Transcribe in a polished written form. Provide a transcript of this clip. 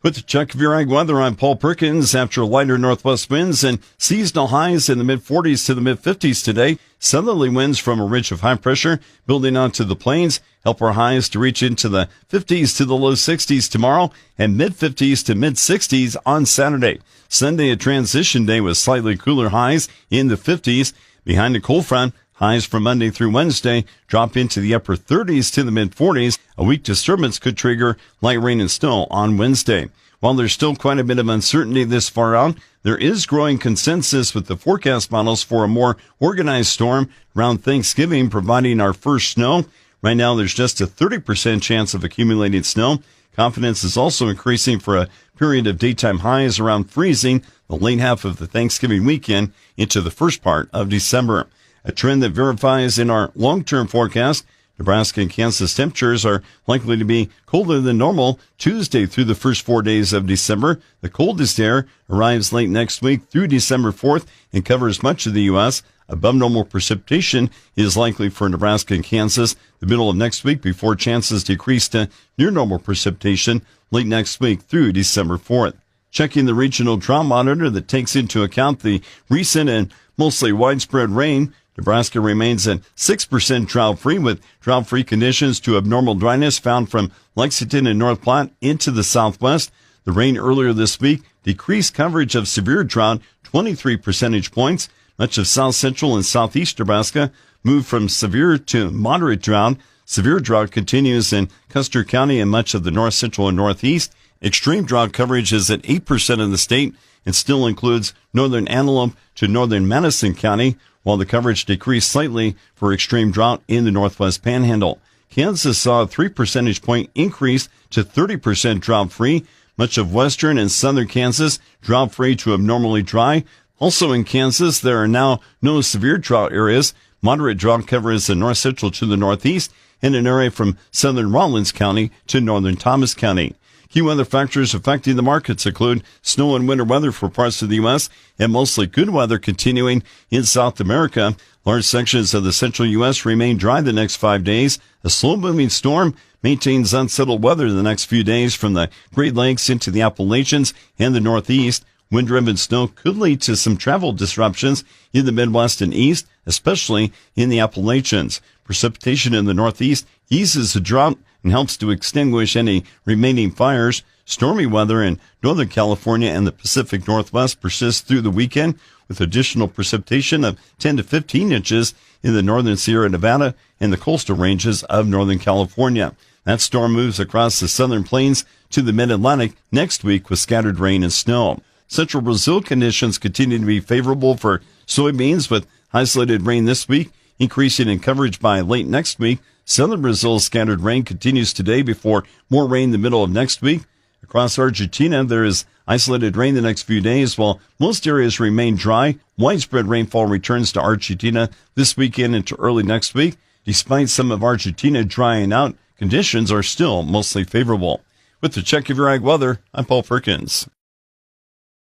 With the check of your ag weather, I'm Paul Perkins. After lighter northwest winds and seasonal highs in the mid-40s to the mid-50s today, southerly winds from a ridge of high pressure building onto the plains help our highs to reach into the 50s to the low 60s tomorrow and mid-50s to mid-60s on Saturday. Sunday, a transition day with slightly cooler highs in the 50s. Behind a cold front, highs from Monday through Wednesday drop into the upper 30s to the mid-40s. A weak disturbance could trigger light rain and snow on Wednesday. While there's still quite a bit of uncertainty this far out, there is growing consensus with the forecast models for a more organized storm around Thanksgiving, providing our first snow. Right now, there's just a 30% chance of accumulating snow. Confidence is also increasing for a period of daytime highs around freezing the late half of the Thanksgiving weekend into the first part of December. A trend that verifies in our long-term forecast. Nebraska and Kansas temperatures are likely to be colder than normal Tuesday through the first 4 days of December. The coldest air arrives late next week through December 4th and covers much of the U.S. Above normal precipitation is likely for Nebraska and Kansas the middle of next week before chances decrease to near normal precipitation late next week through December 4th. Checking the regional drought monitor that takes into account the recent and mostly widespread rain, Nebraska remains at 6% drought-free with drought-free conditions to abnormal dryness found from Lexington and North Platte into the southwest. The rain earlier this week decreased coverage of severe drought 23 percentage points. Much of south central and southeast Nebraska moved from severe to moderate drought. Severe drought continues in Custer County and much of the north central and northeast. Extreme drought coverage is at 8% of the state and still includes northern Antelope to northern Madison County, while the coverage decreased slightly for extreme drought in the northwest panhandle. Kansas saw a 3 percentage point increase to 30% drought-free. Much of western and southern Kansas drought-free to abnormally dry. Also in Kansas, there are now no severe drought areas. Moderate drought covers the north central to the northeast and an area from southern Rawlins County to northern Thomas County. Key weather factors affecting the markets include snow and winter weather for parts of the U.S. and mostly good weather continuing in South America. Large sections of the central U.S. remain dry the next 5 days. A slow-moving storm maintains unsettled weather the next few days from the Great Lakes into the Appalachians and the Northeast. Wind-driven snow could lead to some travel disruptions in the Midwest and East, especially in the Appalachians. Precipitation in the Northeast eases the drought and helps to extinguish any remaining fires. Stormy weather in Northern California and the Pacific Northwest persists through the weekend, with additional precipitation of 10 to 15 inches in the northern Sierra Nevada and the coastal ranges of Northern California. That storm moves across the southern plains to the mid-Atlantic next week with scattered rain and snow. Central Brazil conditions continue to be favorable for soybeans with isolated rain this week, increasing in coverage by late next week. Southern Brazil's scattered rain continues today before more rain the middle of next week. Across Argentina, there is isolated rain the next few days, while most areas remain dry. Widespread rainfall returns to Argentina this weekend into early next week. Despite some of Argentina drying out, conditions are still mostly favorable. With the check of your ag weather, I'm Paul Perkins.